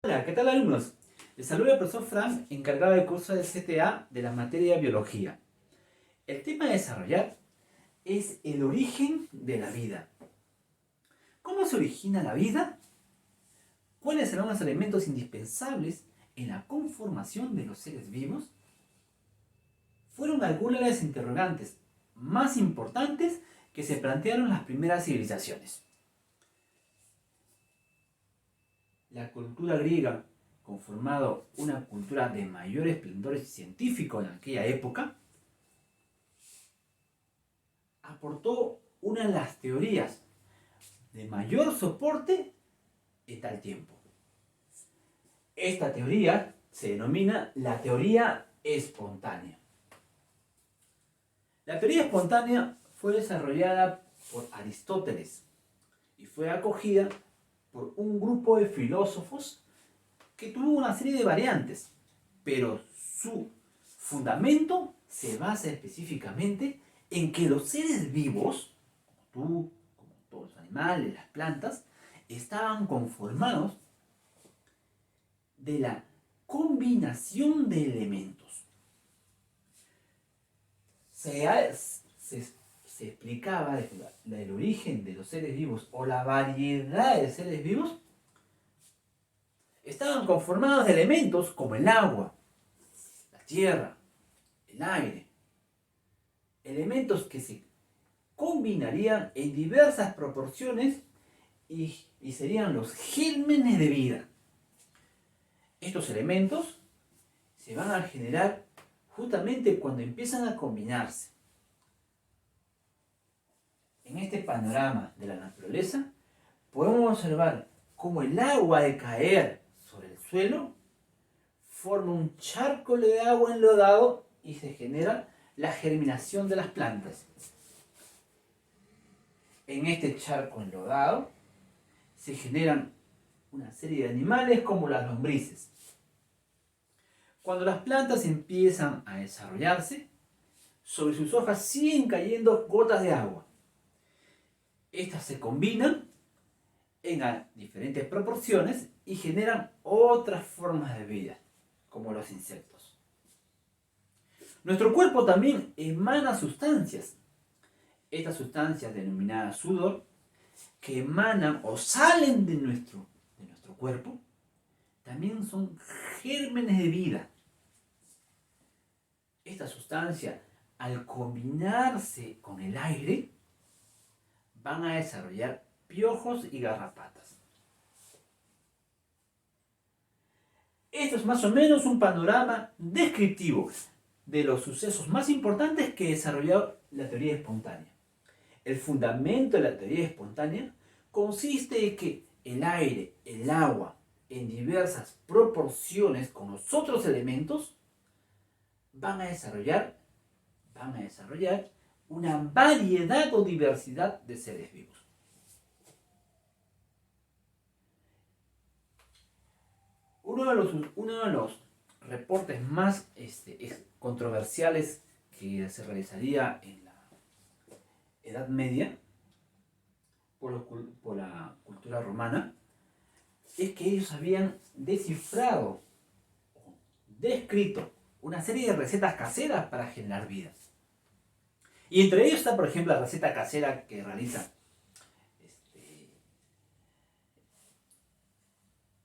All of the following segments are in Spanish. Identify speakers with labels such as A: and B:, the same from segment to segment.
A: Hola, ¿qué tal alumnos? Les saluda el profesor Frank, encargado del curso de CTA de la materia Biología. El tema a desarrollar es el origen de la vida. ¿Cómo se origina la vida? ¿Cuáles serán los elementos indispensables en la conformación de los seres vivos? Fueron algunas de las interrogantes más importantes que se plantearon las primeras civilizaciones. La cultura griega, conformado una cultura de mayor esplendor científico en aquella época, aportó una de las teorías de mayor soporte en tal tiempo. Esta teoría se denomina la teoría espontánea. La teoría espontánea fue desarrollada por Aristóteles y fue acogida por un grupo de filósofos que tuvo una serie de variantes, pero su fundamento se basa específicamente en que los seres vivos, como tú, como todos los animales, las plantas, estaban conformados de la combinación de elementos. Se explicaba el origen de los seres vivos o la variedad de seres vivos estaban conformados de elementos como el agua, la tierra, el aire, elementos que se combinarían en diversas proporciones y serían los gérmenes de vida. Estos elementos se van a generar justamente cuando empiezan a combinarse. En este panorama de la naturaleza podemos observar cómo el agua al caer sobre el suelo forma un charco de agua enlodado y se genera la germinación de las plantas. En este charco enlodado se generan una serie de animales como las lombrices. Cuando las plantas empiezan a desarrollarse, sobre sus hojas siguen cayendo gotas de agua. Estas se combinan en diferentes proporciones y generan otras formas de vida, como los insectos. Nuestro cuerpo también emana sustancias. Estas sustancias denominadas sudor, que emanan o salen de nuestro cuerpo, también son gérmenes de vida. Esta sustancia, al combinarse con el aire, van a desarrollar piojos y garrapatas. Esto es más o menos un panorama descriptivo de los sucesos más importantes que desarrolló la teoría espontánea. El fundamento de la teoría espontánea consiste en que el aire, el agua, en diversas proporciones con los otros elementos, van a desarrollar una variedad o diversidad de seres vivos. Uno de los reportes más controversiales que se realizaría en la Edad Media por la cultura romana es que ellos habían descifrado, descrito una serie de recetas caseras para generar vida. Y entre ellos está, por ejemplo, la receta casera que realiza.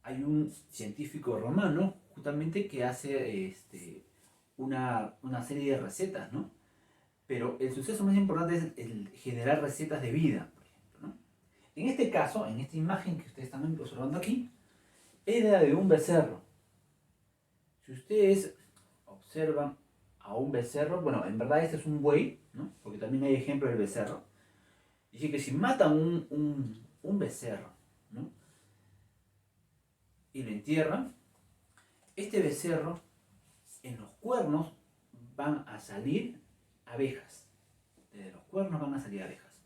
A: Hay un científico romano justamente que hace una serie de recetas, ¿no? Pero el suceso más importante es el generar recetas de vida, por ejemplo, ¿no? En este caso, en esta imagen que ustedes están observando aquí, era de un becerro. Si ustedes observan a un becerro, bueno, en verdad este es un buey, ¿no? Porque también hay ejemplos del becerro. Dice que si matan un becerro, ¿no? Y lo entierran, este becerro, en los cuernos van a salir abejas. Desde los cuernos van a salir abejas.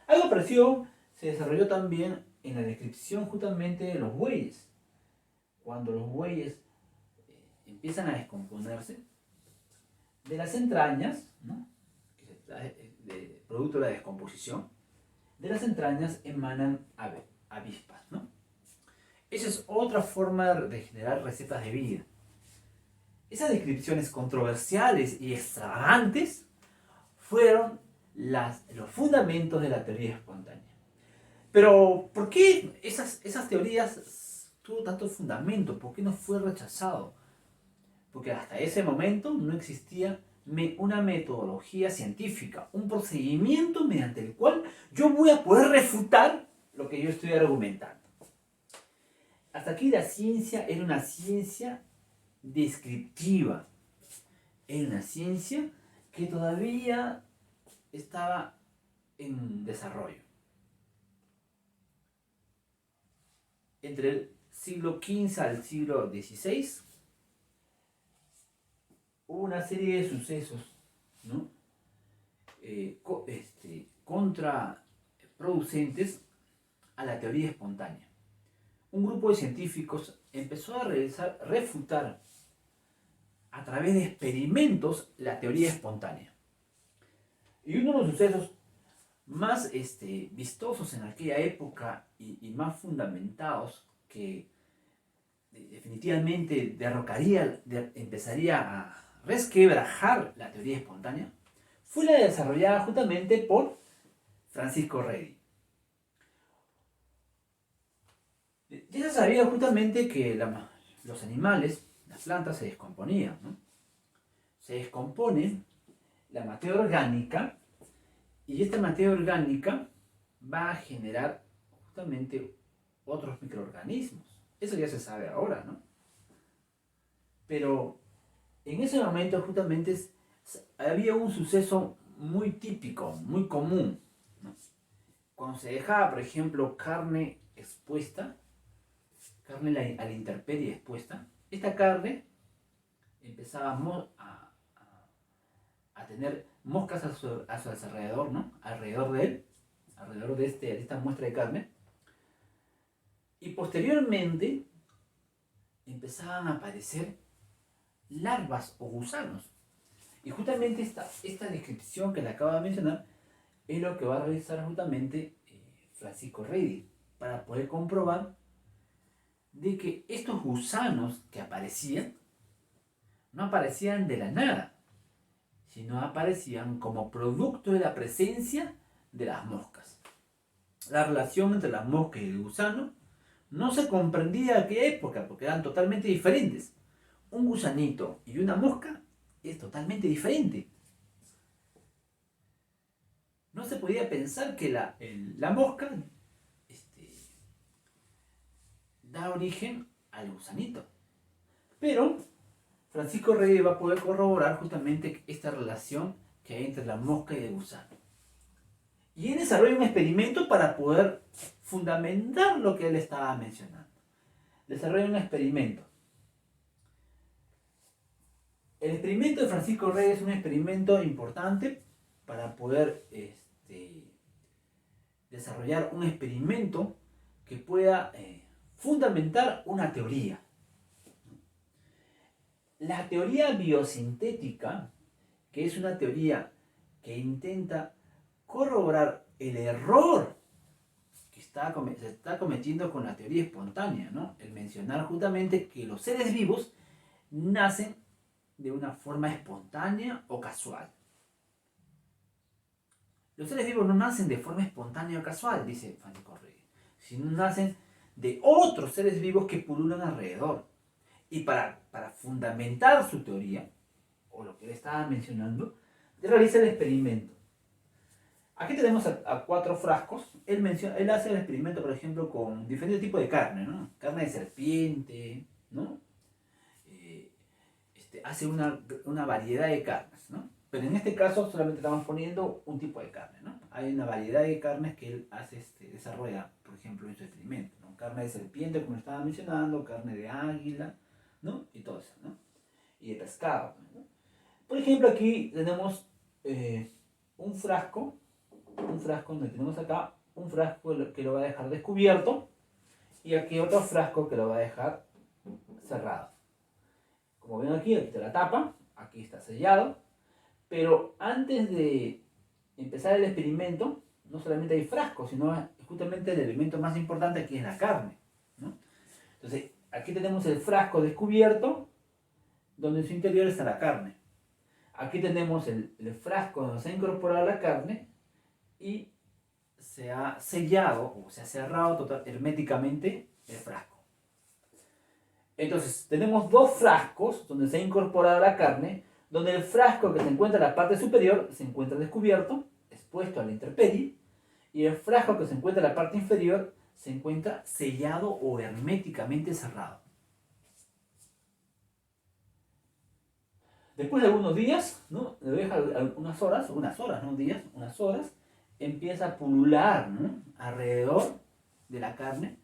A: Algo parecido se desarrolló también en la descripción justamente de los bueyes. Cuando los bueyes empiezan a descomponerse, de las entrañas, ¿no? Producto de la descomposición, de las entrañas emanan avispas, ¿no? Esa es otra forma de generar recetas de vida. Esas descripciones controversiales y extravagantes fueron los fundamentos de la teoría espontánea. Pero, ¿por qué esas teorías tuvo tanto fundamento? ¿Por qué no fue rechazado? Porque hasta ese momento no existía una metodología científica, un procedimiento mediante el cual yo voy a poder refutar lo que yo estoy argumentando. Hasta aquí la ciencia era una ciencia descriptiva, era una ciencia que todavía estaba en desarrollo. Entre el siglo XV al siglo XVI hubo una serie de sucesos, ¿no? Contraproducentes a la teoría espontánea. Un grupo de científicos empezó a refutar a través de experimentos la teoría espontánea. Y uno de los sucesos más vistosos en aquella época y más fundamentados, que definitivamente empezaría a resquebrajar la teoría espontánea, fue la desarrollada justamente por Francisco Redi. Ya se sabía justamente que los animales, las plantas se descomponían, ¿no? Se descompone la materia orgánica y esta materia orgánica va a generar justamente otros microorganismos. Eso ya se sabe ahora, ¿no? Pero en ese momento justamente había un suceso muy típico, muy común, ¿no? Cuando se dejaba, por ejemplo, carne expuesta, carne a la intemperie expuesta, esta carne empezaba a tener moscas a su alrededor, ¿no? Alrededor de él, alrededor de esta muestra de carne. Y posteriormente empezaban a aparecer larvas o gusanos. Y justamente esta descripción que le acabo de mencionar es lo que va a realizar justamente Francisco Redi para poder comprobar de que estos gusanos que aparecían no aparecían de la nada, sino aparecían como producto de la presencia de las moscas. La relación entre las moscas y el gusano no se comprendía en aquella época porque eran totalmente diferentes. Un gusanito y una mosca es totalmente diferente. No se podía pensar que la mosca da origen al gusanito. Pero Francisco Redi va a poder corroborar justamente esta relación que hay entre la mosca y el gusano. Y él desarrolla un experimento para poder fundamentar lo que él estaba mencionando. Desarrolla un experimento. El experimento de Francisco Redi es un experimento importante para poder desarrollar un experimento que pueda fundamentar una teoría. La teoría biosintética, que es una teoría que intenta corroborar el error que se está cometiendo con la teoría espontánea, ¿no? El mencionar justamente que los seres vivos nacen de una forma espontánea o casual. Los seres vivos no nacen de forma espontánea o casual, dice Francisco Redi, sino nacen de otros seres vivos que pululan alrededor. Y para fundamentar su teoría, o lo que él estaba mencionando, él realiza el experimento. Aquí tenemos a 4 frascos. Él hace el experimento, por ejemplo, con diferentes tipos de carne, ¿no? Carne de serpiente, ¿no? Hace una variedad de carnes, ¿no? Pero en este caso solamente estamos poniendo un tipo de carne, ¿no? Hay una variedad de carnes que él desarrolla, por ejemplo, en su experimento, ¿no? Carne de serpiente, como estaba mencionando, carne de águila, ¿no? Y todo eso, ¿no? Y de pescado, ¿no? Por ejemplo, aquí tenemos un frasco donde tenemos acá un frasco que lo va a dejar descubierto y aquí otro frasco que lo va a dejar cerrado. Como ven aquí está la tapa, aquí está sellado, pero antes de empezar el experimento, no solamente hay frascos, sino justamente el elemento más importante aquí es la carne, ¿no? Entonces, aquí tenemos el frasco descubierto, donde en su interior está la carne. Aquí tenemos el frasco donde se ha incorporado la carne y se ha sellado o se ha cerrado herméticamente el frasco. Entonces, tenemos dos frascos donde se ha incorporado la carne, donde el frasco que se encuentra en la parte superior se encuentra descubierto, expuesto a la intemperie, y el frasco que se encuentra en la parte inferior se encuentra sellado o herméticamente cerrado. Después de algunos días, ¿no? Le deja unas horas, no días, unas horas, empieza a pulular, ¿no? Alrededor de la carne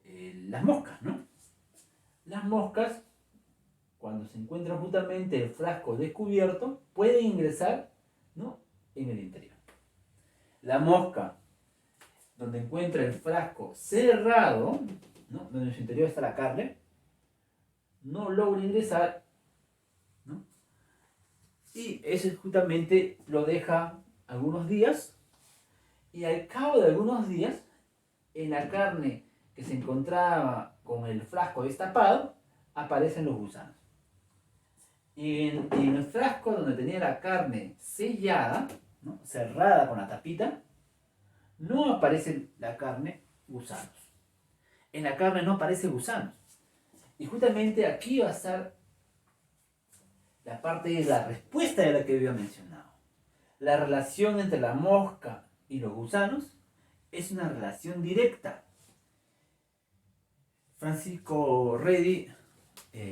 A: las moscas, ¿no? Las moscas, cuando se encuentra justamente el frasco descubierto, pueden ingresar, ¿no? En el interior. La mosca, donde encuentra el frasco cerrado, ¿no? Donde en su interior está la carne, no logra ingresar, ¿no? Y eso justamente lo deja algunos días, y al cabo de algunos días, en la carne que se encontraba con el frasco destapado, aparecen los gusanos. Y en el frasco donde tenía la carne sellada, ¿no? Cerrada con la tapita, no aparece la carne gusanos. En la carne no aparece gusanos. Y justamente aquí va a estar la parte de la respuesta de la que había mencionado. La relación entre la mosca y los gusanos es una relación directa. Francisco Redi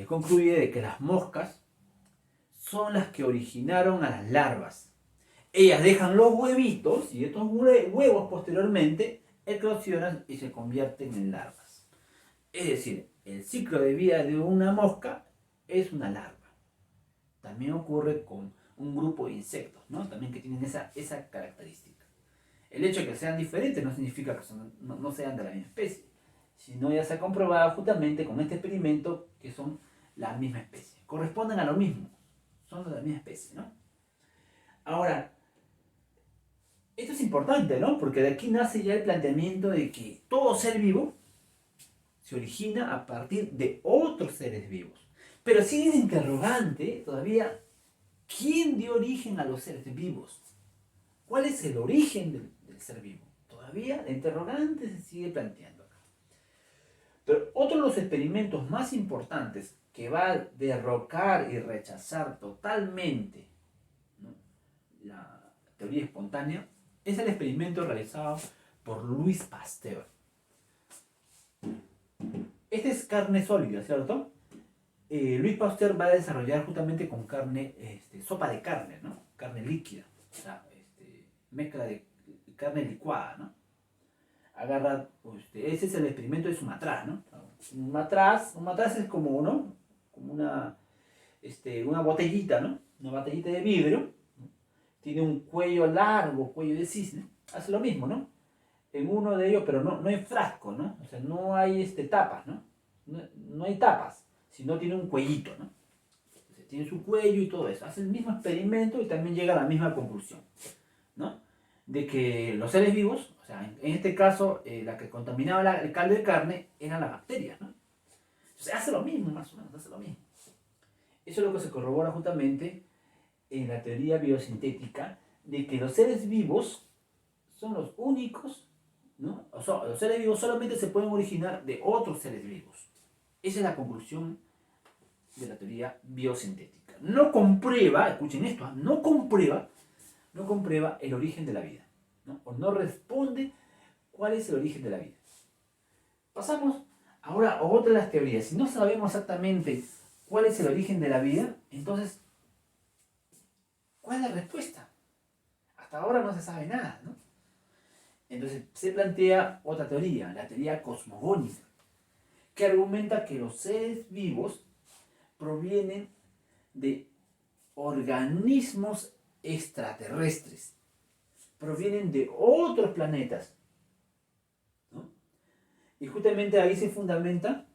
A: concluye de que las moscas son las que originaron a las larvas. Ellas dejan los huevitos y estos huevos posteriormente eclosionan y se convierten en larvas. Es decir, el ciclo de vida de una mosca es una larva. También ocurre con un grupo de insectos, ¿no? También que tienen esa característica. El hecho de que sean diferentes no significa que no sean de la misma especie, sino ya se ha comprobado justamente con este experimento que son la misma especie. Corresponden a lo mismo, son de la misma especie, ¿no? Ahora, esto es importante, ¿no? Porque de aquí nace ya el planteamiento de que todo ser vivo se origina a partir de otros seres vivos. Pero sigue el interrogante todavía, ¿quién dio origen a los seres vivos? ¿Cuál es el origen del ser vivo? Todavía el interrogante se sigue planteando acá. Pero otro de los experimentos más importantes que va a derrocar y rechazar totalmente, ¿no?, la teoría espontánea es el experimento realizado por Louis Pasteur. Este es carne sólida, ¿cierto? Louis Pasteur va a desarrollar justamente con carne, sopa de carne, ¿no? Carne líquida, o sea, mezcla de carne licuada, ¿no? Agarra, ese es el experimento de Sumatra, ¿no? Un matraz es como, ¿no?, como una botellita, ¿no? Una botellita de vidrio, ¿no? Tiene un cuello largo, cuello de cisne, hace lo mismo, ¿no? En uno de ellos, pero no hay frasco, ¿no? O sea, no hay tapas, ¿no? No hay tapas, sino tiene un cuellito, ¿no? Entonces, tiene su cuello y todo eso. Hace el mismo experimento y también llega a la misma conclusión, ¿no? De que los seres vivos, o sea, en este caso, la que contaminaba el caldo de carne eran las bacterias, ¿no? Entonces hace lo mismo, más o menos, hace lo mismo. Eso es lo que se corrobora justamente en la teoría biosintética, de que los seres vivos son los únicos, ¿no? O sea, los seres vivos solamente se pueden originar de otros seres vivos. Esa es la conclusión de la teoría biosintética. No comprueba, escuchen esto, no comprueba el origen de la vida, ¿no? O no responde cuál es el origen de la vida. Pasamos ahora a otra de las teorías. Si no sabemos exactamente cuál es el origen de la vida, entonces, ¿cuál es la respuesta? Hasta ahora no se sabe nada, ¿no? Entonces se plantea otra teoría, la teoría cosmogónica, que argumenta que los seres vivos provienen de organismos extraterrestres, provienen de otros planetas, ¿no? Y justamente ahí se fundamenta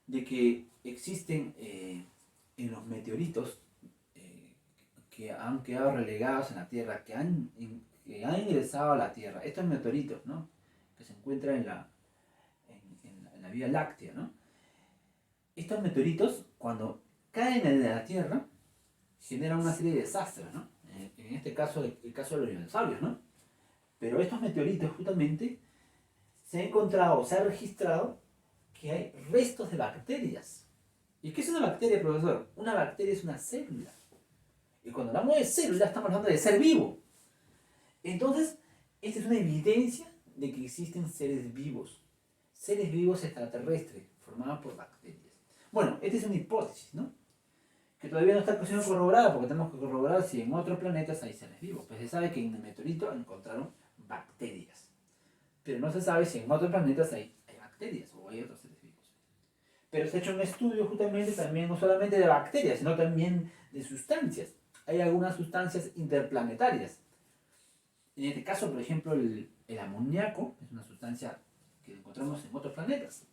A: de que existen en los meteoritos que han quedado relegados en la Tierra, que han ingresado a la Tierra, estos meteoritos, ¿no?, que se encuentran en la Vía Láctea, ¿no?, estos meteoritos, cuando caen en la Tierra, generan una serie de desastres, ¿no? En este caso, el caso de los dinosaurios, ¿no? Pero estos meteoritos justamente se ha encontrado, se ha registrado que hay restos de bacterias. ¿Y qué es una bacteria, profesor? Una bacteria es una célula. Y cuando hablamos de célula, estamos hablando de ser vivo. Entonces, esta es una evidencia de que existen seres vivos extraterrestres, formados por bacterias. Bueno, esta es una hipótesis, ¿no? Que todavía no está siendo corroborada, porque tenemos que corroborar si en otros planetas hay seres vivos. Pues se sabe que en el meteorito encontraron bacterias, pero no se sabe si en otros planetas hay bacterias o hay otros seres vivos. Pero se ha hecho un estudio justamente también no solamente de bacterias, sino también de sustancias. Hay algunas sustancias interplanetarias. En este caso, por ejemplo, el amoníaco es una sustancia que encontramos en otros planetas,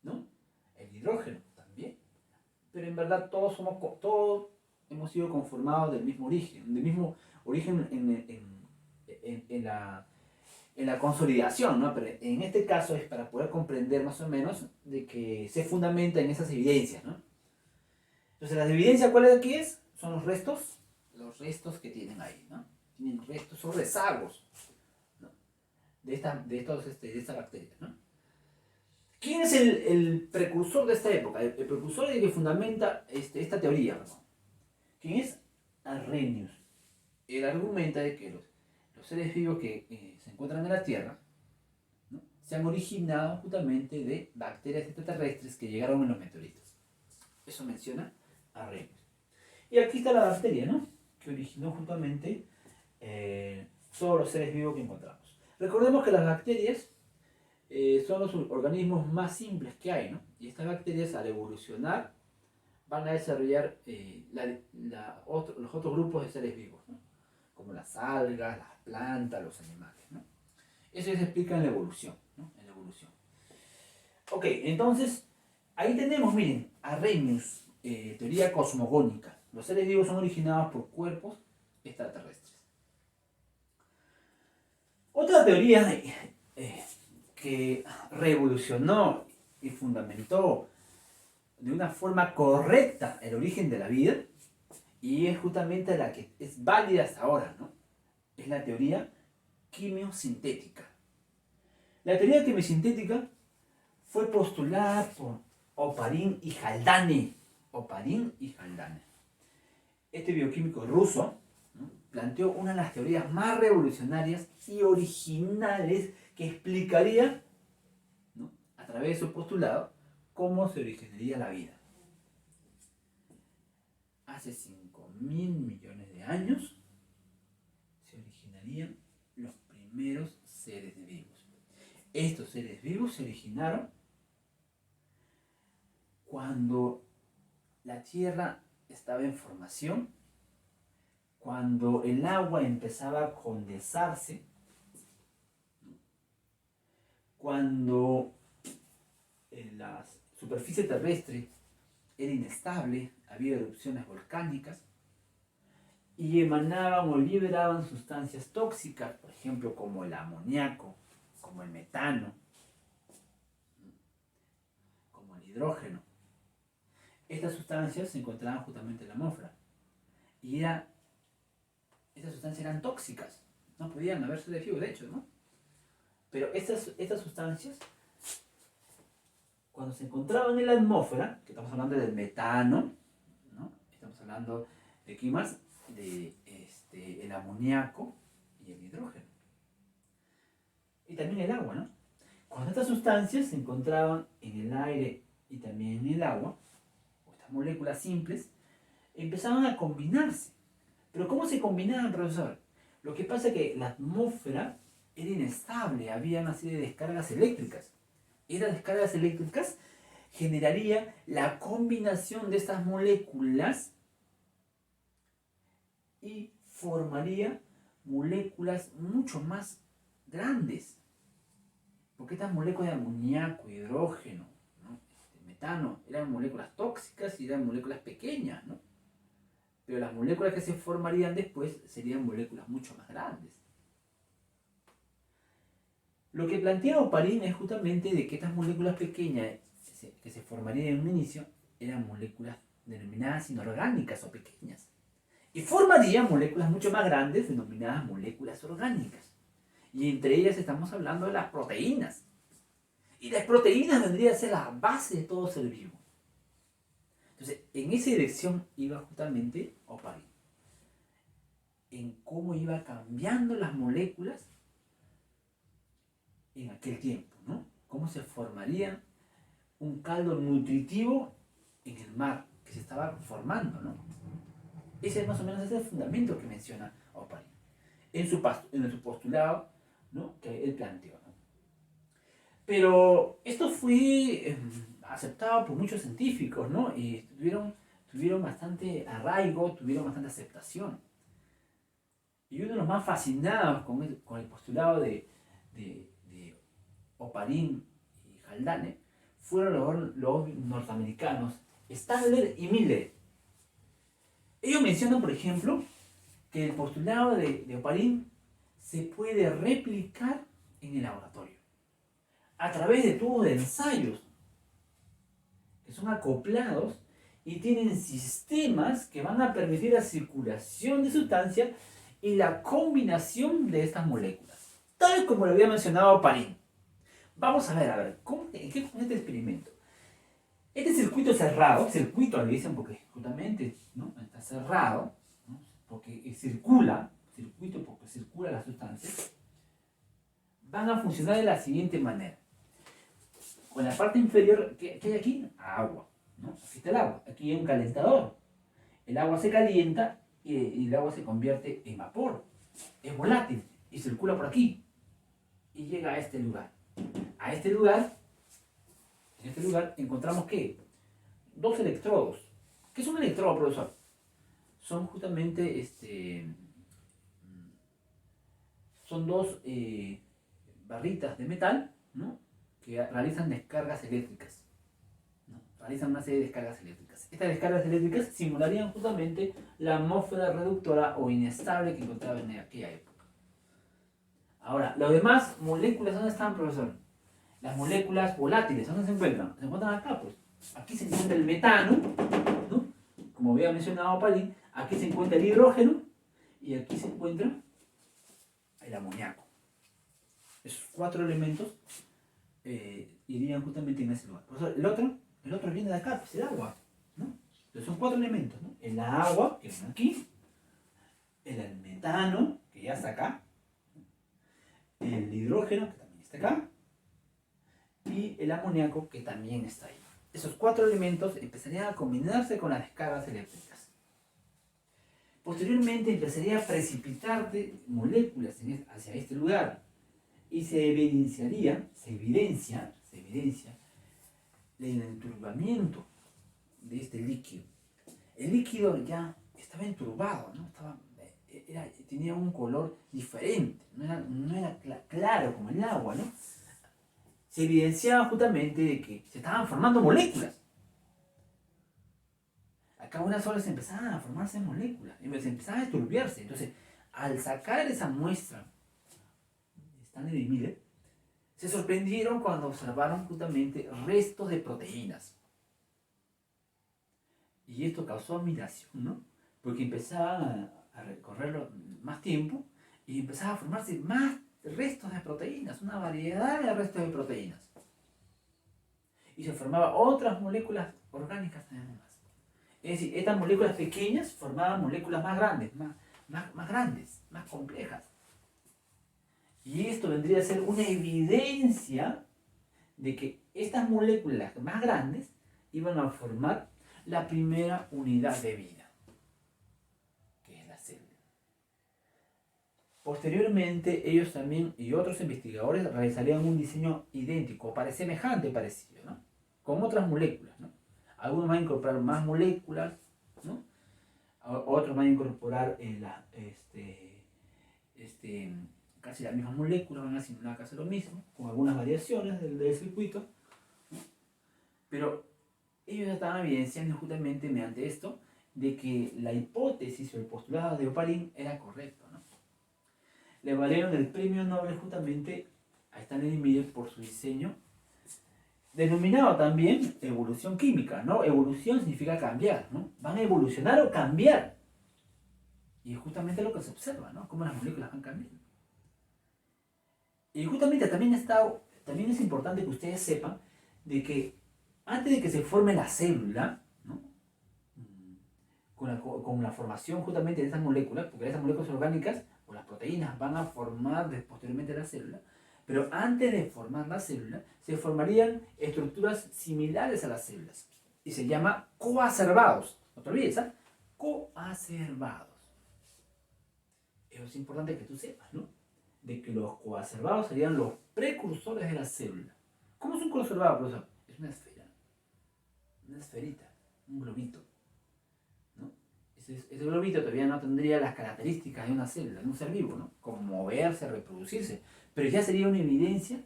A: ¿no? El hidrógeno también. Pero en verdad todos hemos sido conformados del mismo origen en la consolidación, ¿no? Pero en este caso es para poder comprender más o menos de que se fundamenta en esas evidencias, ¿no? Entonces, ¿las evidencias cuáles aquí es? Son los restos que tienen ahí, ¿no? Tienen restos, son rezagos, ¿no? de estas bacterias, ¿no? ¿Quién es el precursor de esta época? El precursor que fundamenta esta teoría, ¿no? ¿Quién es? Arrhenius. Él argumenta de que los seres vivos que se encuentran en la Tierra, ¿no? Se han originado justamente de bacterias extraterrestres que llegaron en los meteoritos. Eso menciona Arrhenius. Y aquí está la bacteria, ¿no? Que originó justamente todos los seres vivos que encontramos. Recordemos que las bacterias son los organismos más simples que hay, ¿no? Y estas bacterias al evolucionar van a desarrollar los otros grupos de seres vivos, ¿no? Como las algas, las plantas, los animales, ¿no? Eso se explica en la evolución, ¿no? En la evolución. Ok, entonces, ahí tenemos, miren, Arrhenius, teoría cosmogónica. Los seres vivos son originados por cuerpos extraterrestres. Otra teoría que revolucionó y fundamentó de una forma correcta el origen de la vida, y es justamente la que es válida hasta ahora, ¿no? Es la teoría quimiosintética. La teoría quimiosintética fue postulada por Oparin y Haldane. Oparin y Haldane. Este bioquímico ruso, ¿no? Planteó una de las teorías más revolucionarias y originales que explicaría, ¿no? A través de su postulado, cómo se originaría la vida. Hace 5.000 millones de años se originarían los primeros seres vivos. Estos seres vivos se originaron cuando la Tierra estaba en formación, cuando el agua empezaba a condensarse, cuando la superficie terrestre era inestable, había erupciones volcánicas y emanaban o liberaban sustancias tóxicas, por ejemplo, como el amoníaco, como el metano, como el hidrógeno. Estas sustancias se encontraban justamente en la atmósfera y estas sustancias eran tóxicas, no podían haberse de hecho, ¿no? Pero estas sustancias, cuando se encontraban en la atmósfera, que estamos hablando del metano, ¿no? Estamos hablando de ¿qué más? El amoníaco y el hidrógeno. Y también el agua, ¿no? Cuando estas sustancias se encontraban en el aire y también en el agua, o estas moléculas simples, empezaban a combinarse. ¿Pero cómo se combinaban, profesor? Lo que pasa es que la atmósfera era inestable, había una serie de descargas eléctricas. Estas descargas eléctricas generaría la combinación de estas moléculas y formaría moléculas mucho más grandes. Porque estas moléculas de amoníaco, hidrógeno, ¿no? Metano, eran moléculas tóxicas y eran moléculas pequeñas, ¿no? Pero las moléculas que se formarían después serían moléculas mucho más grandes. Lo que plantea Oparin es justamente de que estas moléculas pequeñas que se formarían en un inicio eran moléculas denominadas inorgánicas o pequeñas. Y formarían moléculas mucho más grandes denominadas moléculas orgánicas. Y entre ellas estamos hablando de las proteínas. Y las proteínas vendrían a ser la base de todo ser vivo. Entonces, en esa dirección iba justamente Oparin. En cómo iba cambiando las moléculas en aquel tiempo, ¿no? Cómo se formaría un caldo nutritivo en el mar que se estaba formando, ¿no? Ese es más o menos ese fundamento que menciona Oparin en su postulado, ¿no? Que él planteó, ¿no? Pero esto fue aceptado por muchos científicos, ¿no? Y tuvieron bastante arraigo, tuvieron bastante aceptación. Y uno de los más fascinados con el postulado de Oparin y Haldane fueron los norteamericanos Stadler y Miller. Ellos mencionan, por ejemplo, que el postulado de Oparin se puede replicar en el laboratorio a través de tubos de ensayos que son acoplados y tienen sistemas que van a permitir la circulación de sustancias y la combinación de estas moléculas, tal como lo había mencionado Oparin. Vamos a ver, ¿en qué consiste este experimento? Este circuito cerrado, circuito le dicen porque justamente, ¿no?, está cerrado, ¿no?, porque circula, circuito porque circula la sustancia, van a funcionar de la siguiente manera. Con la parte inferior, ¿qué hay aquí? Agua, ¿no? Aquí está el agua, aquí hay un calentador. El agua se calienta y el agua se convierte en vapor. Es volátil y circula por aquí y llega a este lugar. A este lugar, en este lugar encontramos ¿qué? Dos electrodos. ¿Qué es un electrodo, profesor? Son justamente son dos barritas de metal, ¿no?, que realizan descargas eléctricas, ¿no? Realizan una serie de descargas eléctricas. Estas descargas eléctricas simularían justamente la atmósfera reductora o inestable que encontraba en aquella época. Ahora, las demás moléculas, ¿dónde están, profesor? Las moléculas volátiles, ¿dónde se encuentran? Se encuentran acá, pues. Aquí se encuentra el metano, ¿no?, como había mencionado Oparin. Aquí se encuentra el hidrógeno y aquí se encuentra el amoníaco. Esos cuatro elementos irían justamente en ese lugar. Por eso el otro viene de acá, pues el agua, ¿no? Entonces son cuatro elementos, ¿no? El agua, que viene aquí, el metano, que ya está acá, el hidrógeno, que también está acá, y el amoníaco, que también está ahí. Esos cuatro elementos empezarían a combinarse con las descargas eléctricas. Posteriormente empezaría a precipitarse moléculas hacia este lugar y se evidencia el enturbamiento de este líquido. El líquido ya estaba enturbado, ¿no? Tenía un color diferente, no era claro como el agua, ¿no? Se evidenciaba justamente de que se estaban formando moléculas. Acá unas horas empezaban a formarse moléculas, se empezaban a turbiarse. Entonces, al sacar esa muestra, Stadler y Miller se sorprendieron cuando observaron justamente restos de proteínas. Y esto causó admiración, ¿no? Porque empezaban a recorrerlo más tiempo y empezaba a formarse más restos de proteínas, una variedad de restos de proteínas. Y se formaban otras moléculas orgánicas también más. Es decir, estas moléculas pequeñas formaban moléculas más grandes, más grandes, más complejas. Y esto vendría a ser una evidencia de que estas moléculas más grandes iban a formar la primera unidad de vida, que es la célula. Posteriormente, ellos también y otros investigadores realizarían un diseño idéntico, semejante, parecido, ¿no?, con otras moléculas, ¿no? Algunos van a incorporar más moléculas, ¿no? Otros van a incorporar casi las mismas moléculas, van a simular casi lo mismo, con algunas variaciones del circuito, ¿no? Pero ellos estaban evidenciando justamente mediante esto de que la hipótesis o el postulado de Oparin era correcto, ¿no? Le valieron el premio Nobel justamente a Stadler y Miller por su diseño denominado también evolución química, ¿no? Evolución significa cambiar, ¿no? Van a evolucionar o cambiar. Y es justamente lo que se observa, ¿no? Cómo las moléculas van cambiando. Y justamente también es importante que ustedes sepan de que antes de que se forme la célula, ¿no? Con la formación justamente de esas moléculas, porque esas moléculas orgánicas o las proteínas van a formar posteriormente la célula, pero antes de formar la célula se formarían estructuras similares a las células y se llama coacervados. No te olvides, ¿eh? Coacervados. Eso es importante que tú sepas, ¿no? De que los coacervados serían los precursores de la célula. ¿Cómo es un coacervado, profesor? Es una esfera, una esferita, un globito, ¿no? Ese globito todavía no tendría las características de una célula, de un ser vivo, ¿no? Como moverse, reproducirse, pero ya sería una evidencia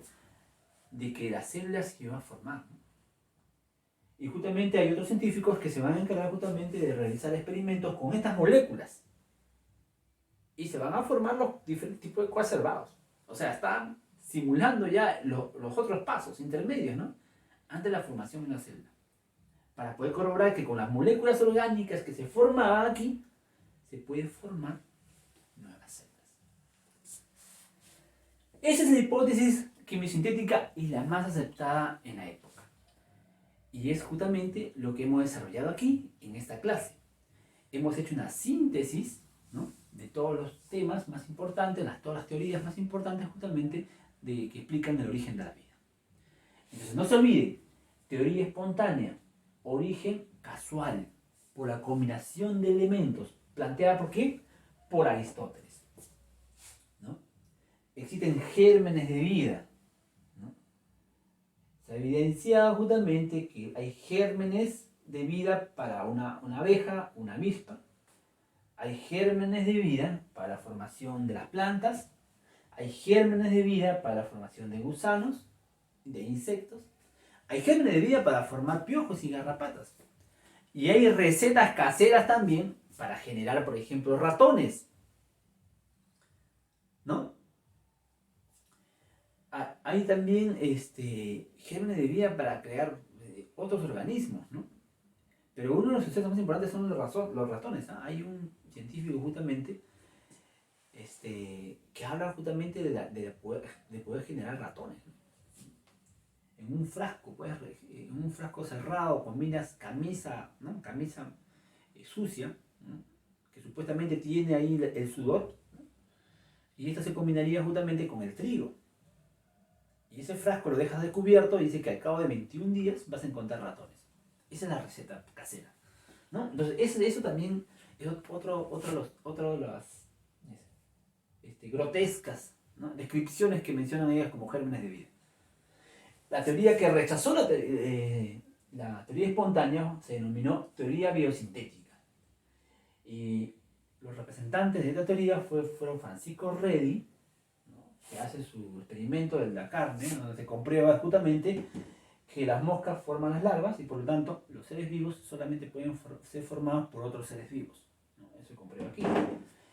A: de que la célula se iba a formar, ¿no? Y justamente hay otros científicos que se van a encargar justamente de realizar experimentos con estas moléculas. Y se van a formar los diferentes tipos de coacervados. O sea, están simulando ya los otros pasos intermedios, ¿no? Antes de la formación de una célula. Para poder corroborar que con las moléculas orgánicas que se formaban aquí, se pueden formar nuevas células. Esa es la hipótesis quimiosintética y la más aceptada en la época. Y es justamente lo que hemos desarrollado aquí en esta clase. Hemos hecho una síntesis, ¿no?, de todos los temas más importantes, todas las teorías más importantes justamente que explican el origen de la vida. Entonces no se olvide, teoría espontánea, origen casual, por la combinación de elementos, planteada por ¿qué? Por Aristóteles, ¿no? Existen gérmenes de vida, ¿no? Se ha evidenciado justamente que hay gérmenes de vida para una abeja, una avispa. Hay gérmenes de vida para la formación de las plantas, hay gérmenes de vida para la formación de gusanos, de insectos, hay gérmenes de vida para formar piojos y garrapatas. Y hay recetas caseras también para generar, por ejemplo, ratones, ¿no? Hay también gérmenes de vida para crear otros organismos, ¿no? Pero uno de los sucesos más importantes son los ratones, ¿eh? Hay un científico justamente que habla justamente de poder generar ratones, ¿no? En un frasco, pues, en un frasco cerrado, combinas camisa, ¿no? Camisa sucia, ¿no?, que supuestamente tiene ahí el sudor, ¿no?, y esto se combinaría justamente con el trigo. Y ese frasco lo dejas descubierto y dice que al cabo de 21 días vas a encontrar ratones. Esa es la receta casera, ¿no? Entonces, eso también es otro de las grotescas, ¿no?, descripciones que mencionan ellas como gérmenes de vida. La teoría que rechazó la teoría espontánea se denominó teoría biosintética. Y los representantes de esta teoría fueron Francisco Redi, ¿no?, que hace su experimento de la carne, donde se comprueba justamente que las moscas forman las larvas y por lo tanto los seres vivos solamente pueden ser formados por otros seres vivos, ¿no? Eso se comprueba aquí.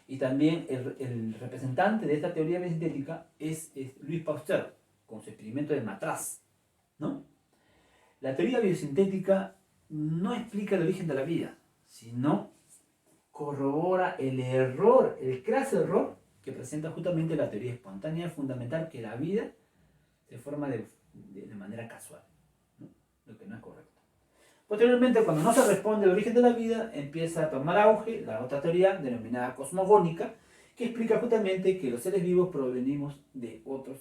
A: Y también el representante de esta teoría biosintética es Louis Pasteur, con su experimento de matraz, ¿no? La teoría biosintética no explica el origen de la vida, sino corrobora el craso error que presenta justamente la teoría espontánea fundamental, que la vida se forma de manera casual, ¿no?, lo que no es correcto. Posteriormente, cuando no se responde al origen de la vida, empieza a tomar auge la otra teoría denominada cosmogónica, que explica justamente que los seres vivos provenimos de otros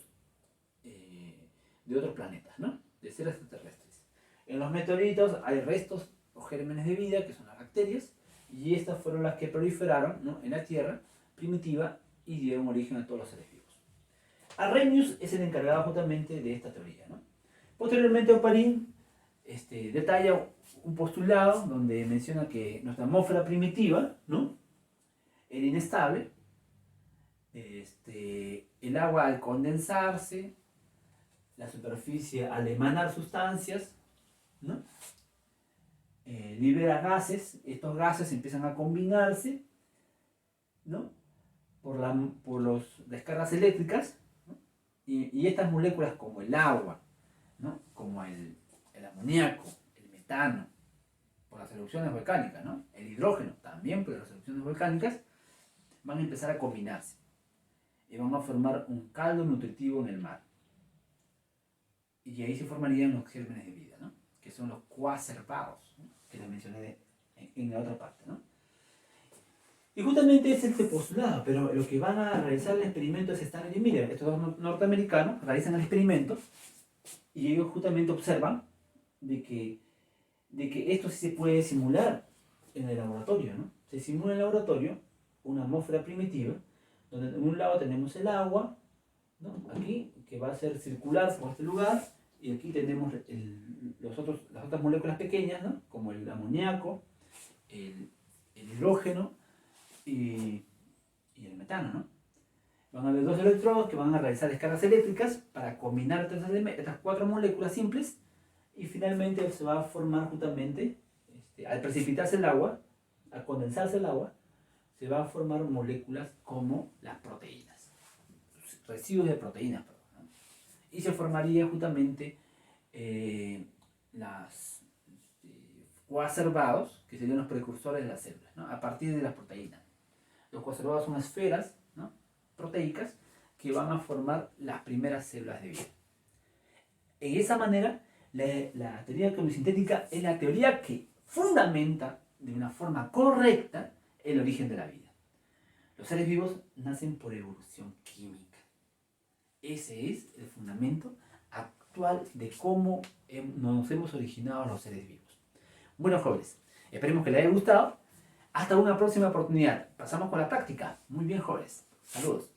A: planetas, ¿no?, de seres extraterrestres. En los meteoritos hay restos o gérmenes de vida, que son las bacterias, y estas fueron las que proliferaron, ¿no?, en la Tierra primitiva y dieron origen a todos los seres vivos. Arrhenius es el encargado justamente de esta teoría, ¿no? Posteriormente, Oparin detalla un postulado donde menciona que nuestra atmósfera primitiva, ¿no?, era inestable. El agua, al condensarse, la superficie al emanar sustancias, ¿no?, libera gases. Estos gases empiezan a combinarse, ¿no?, por las descargas eléctricas, ¿no?, y estas moléculas como el agua, ¿no?, como el el amoníaco, el metano, por las erupciones volcánicas, ¿no? El hidrógeno, también por las erupciones volcánicas, van a empezar a combinarse y van a formar un caldo nutritivo en el mar. Y ahí se formarían los gérmenes de vida, ¿no? Que son los coacervados, ¿no? Que les mencioné en la otra parte, ¿no? Y justamente es este postulado, pero lo que van a realizar el experimento es Stanley y Miller. Estos dos norteamericanos realizan el experimento y ellos justamente observan de que esto sí se puede simular en el laboratorio, ¿no? Se simula en el laboratorio una atmósfera primitiva, donde en un lado tenemos el agua, ¿no? Aquí, que va a ser circular por este lugar, y aquí tenemos las otras moléculas pequeñas, ¿no? Como el amoníaco, el hidrógeno y el metano, ¿no? Van a haber dos electrodos que van a realizar descargas eléctricas para combinar estas cuatro moléculas simples, y finalmente se va a formar justamente, al precipitarse el agua, al condensarse el agua, se van a formar moléculas como las proteínas, residuos de proteínas, ¿no? Y se formaría justamente las coacervados, que serían los precursores de las células, ¿no? A partir de las proteínas. Los coacervados son esferas, ¿no? Proteicas que van a formar las primeras células de vida. En esa manera, la teoría químico-sintética es la teoría que fundamenta de una forma correcta el origen de la vida. Los seres vivos nacen por evolución química. Ese es el fundamento actual de cómo nos hemos originado los seres vivos. Bueno, jóvenes, esperemos que les haya gustado. Hasta una próxima oportunidad. Pasamos con la práctica. Muy bien, jóvenes. Saludos.